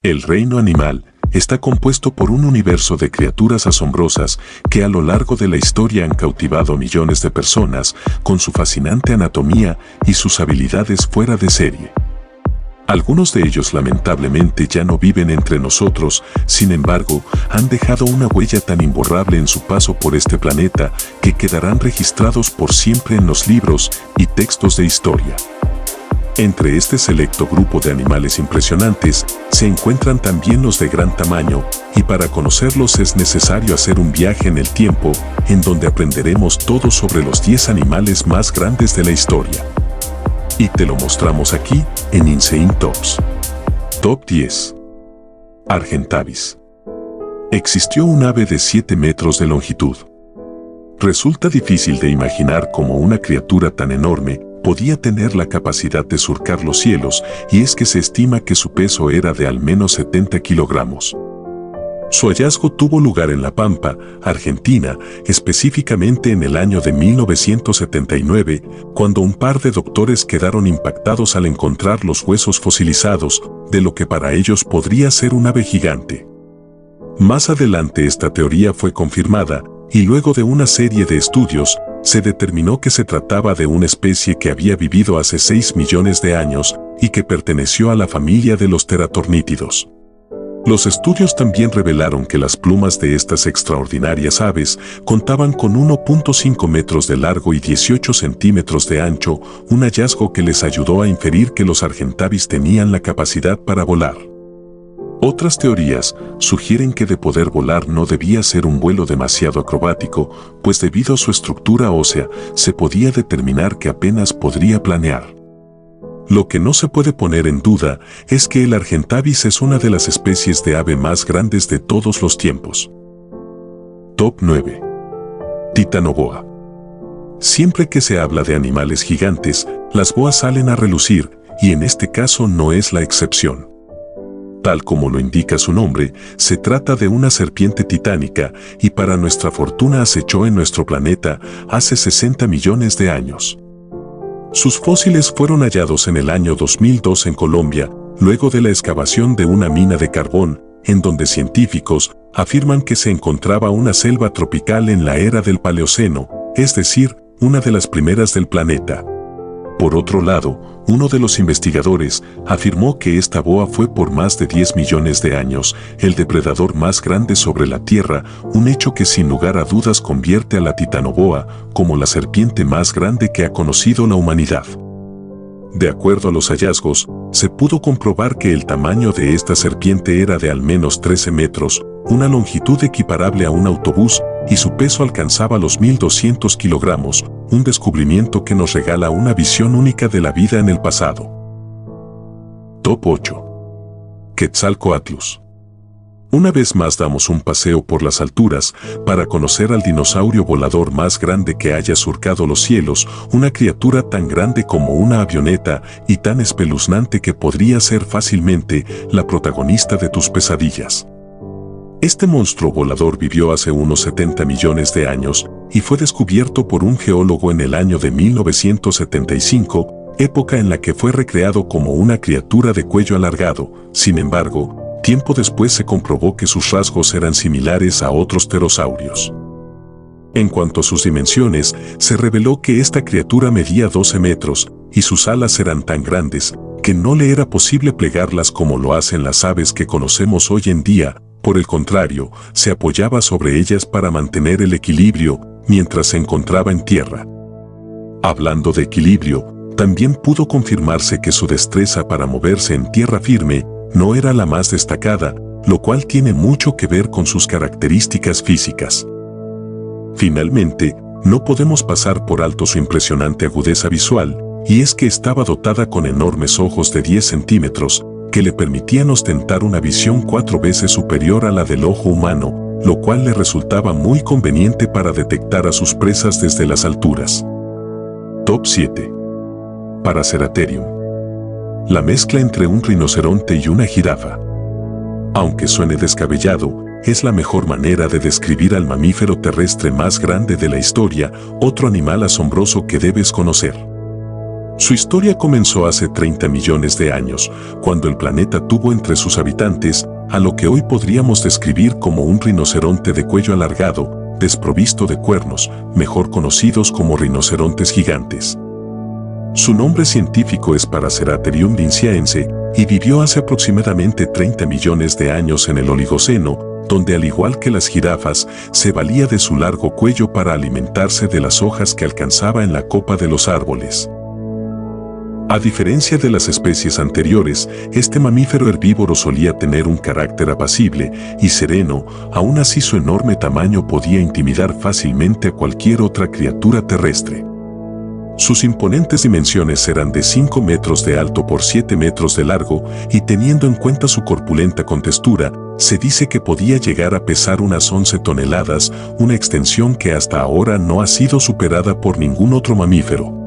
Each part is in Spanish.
El reino animal está compuesto por un universo de criaturas asombrosas que a lo largo de la historia han cautivado a millones de personas con su fascinante anatomía y sus habilidades fuera de serie. Algunos de ellos lamentablemente ya no viven entre nosotros, sin embargo, han dejado una huella tan imborrable en su paso por este planeta que quedarán registrados por siempre en los libros y textos de historia. Entre este selecto grupo de animales impresionantes, se encuentran también los de gran tamaño, y para conocerlos es necesario hacer un viaje en el tiempo, en donde aprenderemos todo sobre los 10 animales más grandes de la historia. Y te lo mostramos aquí, en Insane Tops. Top 10. Argentavis. Existió un ave de 7 metros de longitud. Resulta difícil de imaginar cómo una criatura tan enorme podía tener la capacidad de surcar los cielos, y es que se estima que su peso era de al menos 70 kilogramos. Su hallazgo tuvo lugar en La Pampa, Argentina, específicamente en el año de 1979, cuando un par de doctores quedaron impactados al encontrar los huesos fosilizados de lo que para ellos podría ser un ave gigante. Más adelante esta teoría fue confirmada, y luego de una serie de estudios, se determinó que se trataba de una especie que había vivido hace 6 millones de años y que perteneció a la familia de los teratornítidos. Los estudios también revelaron que las plumas de estas extraordinarias aves contaban con 1.5 metros de largo y 18 centímetros de ancho, un hallazgo que les ayudó a inferir que los argentavis tenían la capacidad para volar. Otras teorías sugieren que de poder volar no debía ser un vuelo demasiado acrobático, pues debido a su estructura ósea, se podía determinar que apenas podría planear. Lo que no se puede poner en duda es que el argentavis es una de las especies de ave más grandes de todos los tiempos. Top 9. Titanoboa. Siempre que se habla de animales gigantes, las boas salen a relucir, y en este caso no es la excepción. Tal como lo indica su nombre, se trata de una serpiente titánica y para nuestra fortuna acechó en nuestro planeta hace 60 millones de años. Sus fósiles fueron hallados en el año 2002 en Colombia, luego de la excavación de una mina de carbón, en donde científicos afirman que se encontraba una selva tropical en la era del Paleoceno, es decir, una de las primeras del planeta. Por otro lado, uno de los investigadores afirmó que esta boa fue por más de 10 millones de años el depredador más grande sobre la Tierra, un hecho que sin lugar a dudas convierte a la titanoboa como la serpiente más grande que ha conocido la humanidad. De acuerdo a los hallazgos, se pudo comprobar que el tamaño de esta serpiente era de al menos 13 metros, una longitud equiparable a un autobús, y su peso alcanzaba los 1.200 kilogramos, un descubrimiento que nos regala una visión única de la vida en el pasado. Top 8. Quetzalcoatlus. Una vez más damos un paseo por las alturas para conocer al dinosaurio volador más grande que haya surcado los cielos, una criatura tan grande como una avioneta y tan espeluznante que podría ser fácilmente la protagonista de tus pesadillas. Este monstruo volador vivió hace unos 70 millones de años y fue descubierto por un geólogo en el año de 1975, época en la que fue recreado como una criatura de cuello alargado. Sin embargo, tiempo después se comprobó que sus rasgos eran similares a otros pterosaurios. En cuanto a sus dimensiones, se reveló que esta criatura medía 12 metros y sus alas eran tan grandes que no le era posible plegarlas como lo hacen las aves que conocemos hoy en día. Por el contrario, se apoyaba sobre ellas para mantener el equilibrio mientras se encontraba en tierra. Hablando de equilibrio, también pudo confirmarse que su destreza para moverse en tierra firme no era la más destacada, lo cual tiene mucho que ver con sus características físicas. Finalmente, no podemos pasar por alto su impresionante agudeza visual, y es que estaba dotada con enormes ojos de 10 centímetros, que le permitían ostentar una visión 4 veces superior a la del ojo humano, lo cual le resultaba muy conveniente para detectar a sus presas desde las alturas. Top 7. Paraceratherium. La mezcla entre un rinoceronte y una jirafa. Aunque suene descabellado, es la mejor manera de describir al mamífero terrestre más grande de la historia, otro animal asombroso que debes conocer. Su historia comenzó hace 30 millones de años, cuando el planeta tuvo entre sus habitantes a lo que hoy podríamos describir como un rinoceronte de cuello alargado, desprovisto de cuernos, mejor conocidos como rinocerontes gigantes. Su nombre científico es Paraceratherium vinciaense y vivió hace aproximadamente 30 millones de años en el Oligoceno, donde al igual que las jirafas, se valía de su largo cuello para alimentarse de las hojas que alcanzaba en la copa de los árboles. A diferencia de las especies anteriores, este mamífero herbívoro solía tener un carácter apacible y sereno, aún así su enorme tamaño podía intimidar fácilmente a cualquier otra criatura terrestre. Sus imponentes dimensiones eran de 5 metros de alto por 7 metros de largo y teniendo en cuenta su corpulenta contextura, se dice que podía llegar a pesar unas 11 toneladas, una extensión que hasta ahora no ha sido superada por ningún otro mamífero.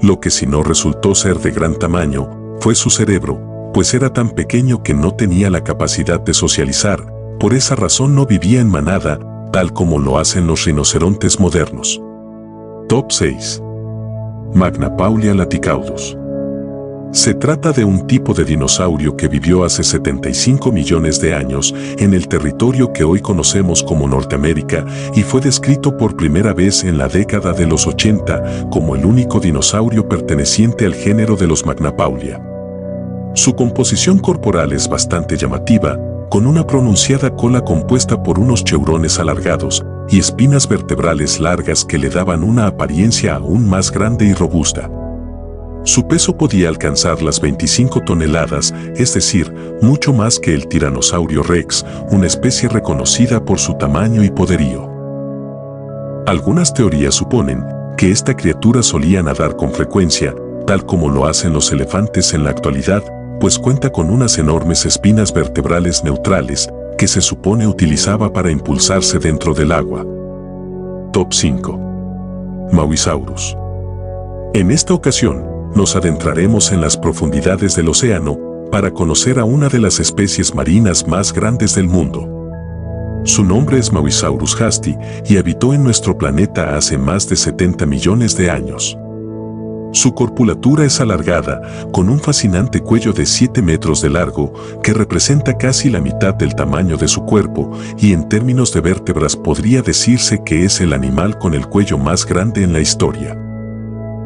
Lo que sí no resultó ser de gran tamaño fue su cerebro, pues era tan pequeño que no tenía la capacidad de socializar, por esa razón no vivía en manada, tal como lo hacen los rinocerontes modernos. Top 6. Magnapaulia laticaudus. Se trata de un tipo de dinosaurio que vivió hace 75 millones de años en el territorio que hoy conocemos como Norteamérica y fue descrito por primera vez en la década de los 80 como el único dinosaurio perteneciente al género de los Magnapaulia. Su composición corporal es bastante llamativa, con una pronunciada cola compuesta por unos cheurones alargados y espinas vertebrales largas que le daban una apariencia aún más grande y robusta. Su peso podía alcanzar las 25 toneladas, es decir, mucho más que el Tiranosaurio Rex, una especie reconocida por su tamaño y poderío. Algunas teorías suponen que esta criatura solía nadar con frecuencia, tal como lo hacen los elefantes en la actualidad, pues cuenta con unas enormes espinas vertebrales neutrales que se supone utilizaba para impulsarse dentro del agua. Top 5. Mauisaurus. En esta ocasión, nos adentraremos en las profundidades del océano para conocer a una de las especies marinas más grandes del mundo. Su nombre es Mauisaurus hasti y habitó en nuestro planeta hace más de 70 millones de años. Su corpulatura es alargada, con un fascinante cuello de 7 metros de largo que representa casi la mitad del tamaño de su cuerpo y en términos de vértebras podría decirse que es el animal con el cuello más grande en la historia.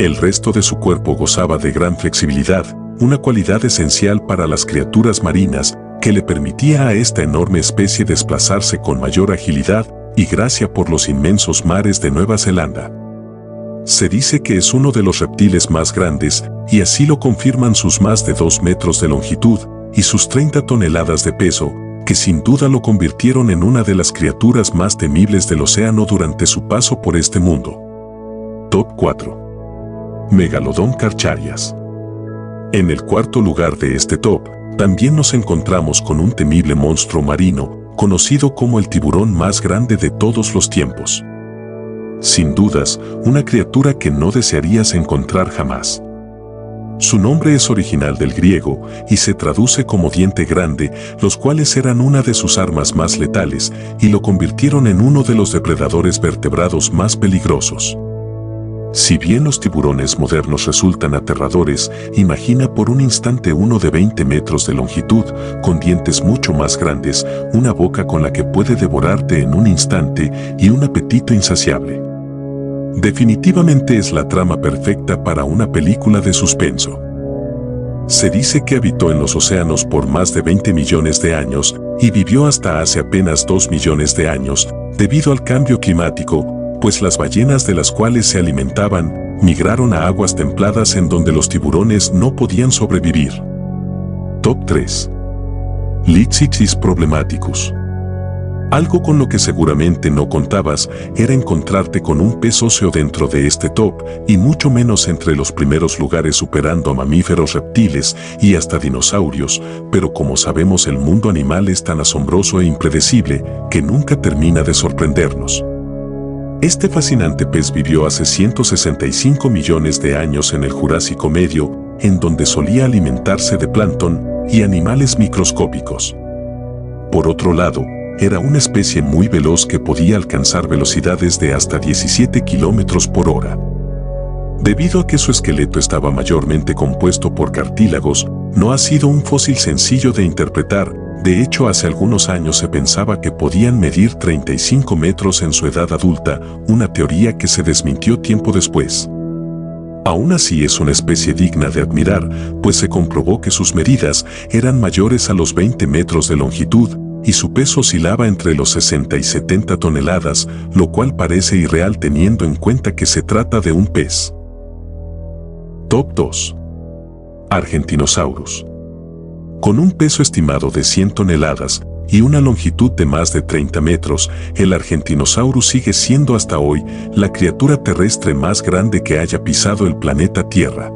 El resto de su cuerpo gozaba de gran flexibilidad, una cualidad esencial para las criaturas marinas que le permitía a esta enorme especie desplazarse con mayor agilidad y gracia por los inmensos mares de Nueva Zelanda. Se dice que es uno de los reptiles más grandes y así lo confirman sus más de 2 metros de longitud y sus 30 toneladas de peso, que sin duda lo convirtieron en una de las criaturas más temibles del océano durante su paso por este mundo. Top 4. Megalodon carcharias. En el cuarto lugar de este top, también nos encontramos con un temible monstruo marino, conocido como el tiburón más grande de todos los tiempos. Sin dudas, una criatura que no desearías encontrar jamás. Su nombre es original del griego y se traduce como diente grande, los cuales eran una de sus armas más letales y lo convirtieron en uno de los depredadores vertebrados más peligrosos. Si bien los tiburones modernos resultan aterradores, imagina por un instante uno de 20 metros de longitud, con dientes mucho más grandes, una boca con la que puede devorarte en un instante y un apetito insaciable. Definitivamente es la trama perfecta para una película de suspenso. Se dice que habitó en los océanos por más de 20 millones de años y vivió hasta hace apenas 2 millones de años, debido al cambio climático, pues las ballenas de las cuales se alimentaban migraron a aguas templadas en donde los tiburones no podían sobrevivir. Top 3. Lixixis problematicus. Algo con lo que seguramente no contabas era encontrarte con un pez óseo dentro de este top y mucho menos entre los primeros lugares superando a mamíferos, reptiles y hasta dinosaurios, pero como sabemos el mundo animal es tan asombroso e impredecible que nunca termina de sorprendernos. Este fascinante pez vivió hace 165 millones de años en el Jurásico Medio, en donde solía alimentarse de plancton y animales microscópicos. Por otro lado, era una especie muy veloz que podía alcanzar velocidades de hasta 17 kilómetros por hora. Debido a que su esqueleto estaba mayormente compuesto por cartílagos, no ha sido un fósil sencillo de interpretar. De hecho, hace algunos años se pensaba que podían medir 35 metros en su edad adulta, una teoría que se desmintió tiempo después. Aún así es una especie digna de admirar, pues se comprobó que sus medidas eran mayores a los 20 metros de longitud y su peso oscilaba entre los 60 y 70 toneladas, lo cual parece irreal teniendo en cuenta que se trata de un pez. Top 2. Argentinosaurus. Con un peso estimado de 100 toneladas y una longitud de más de 30 metros, el Argentinosaurus sigue siendo hasta hoy la criatura terrestre más grande que haya pisado el planeta Tierra.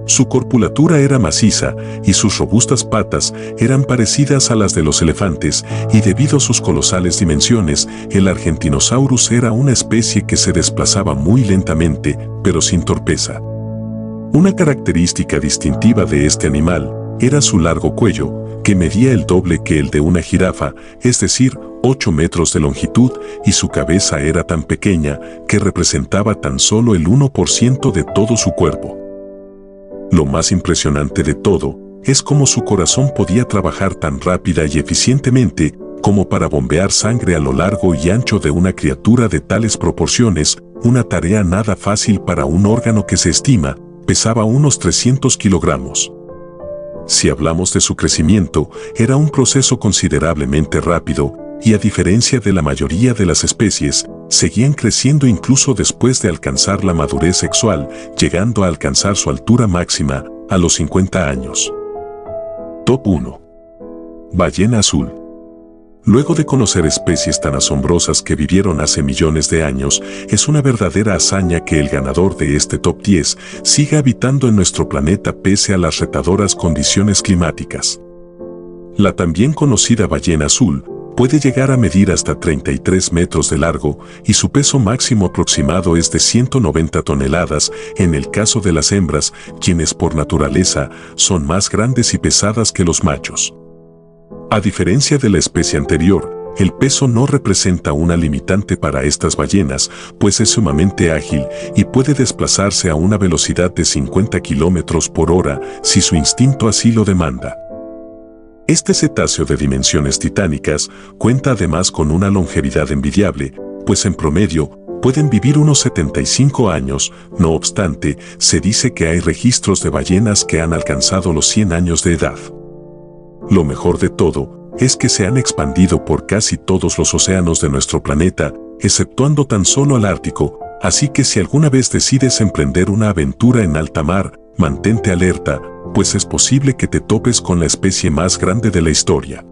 Su corpulatura era maciza y sus robustas patas eran parecidas a las de los elefantes, y debido a sus colosales dimensiones, el Argentinosaurus era una especie que se desplazaba muy lentamente, pero sin torpeza. Una característica distintiva de este animal era su largo cuello, que medía el doble que el de una jirafa, es decir, 8 metros de longitud, y su cabeza era tan pequeña que representaba tan solo el 1% de todo su cuerpo. Lo más impresionante de todo es cómo su corazón podía trabajar tan rápida y eficientemente como para bombear sangre a lo largo y ancho de una criatura de tales proporciones, una tarea nada fácil para un órgano que se estima pesaba unos 300 kilogramos. Si hablamos de su crecimiento, era un proceso considerablemente rápido, y a diferencia de la mayoría de las especies, seguían creciendo incluso después de alcanzar la madurez sexual, llegando a alcanzar su altura máxima a los 50 años. Top 1. Ballena azul. Luego de conocer especies tan asombrosas que vivieron hace millones de años, es una verdadera hazaña que el ganador de este top 10 siga habitando en nuestro planeta pese a las retadoras condiciones climáticas. La también conocida ballena azul puede llegar a medir hasta 33 metros de largo y su peso máximo aproximado es de 190 toneladas en el caso de las hembras, quienes por naturaleza son más grandes y pesadas que los machos. A diferencia de la especie anterior, el peso no representa una limitante para estas ballenas, pues es sumamente ágil y puede desplazarse a una velocidad de 50 kilómetros por hora si su instinto así lo demanda. Este cetáceo de dimensiones titánicas cuenta además con una longevidad envidiable, pues en promedio pueden vivir unos 75 años, no obstante, se dice que hay registros de ballenas que han alcanzado los 100 años de edad. Lo mejor de todo es que se han expandido por casi todos los océanos de nuestro planeta, exceptuando tan solo al Ártico, así que si alguna vez decides emprender una aventura en alta mar, mantente alerta, pues es posible que te topes con la especie más grande de la historia.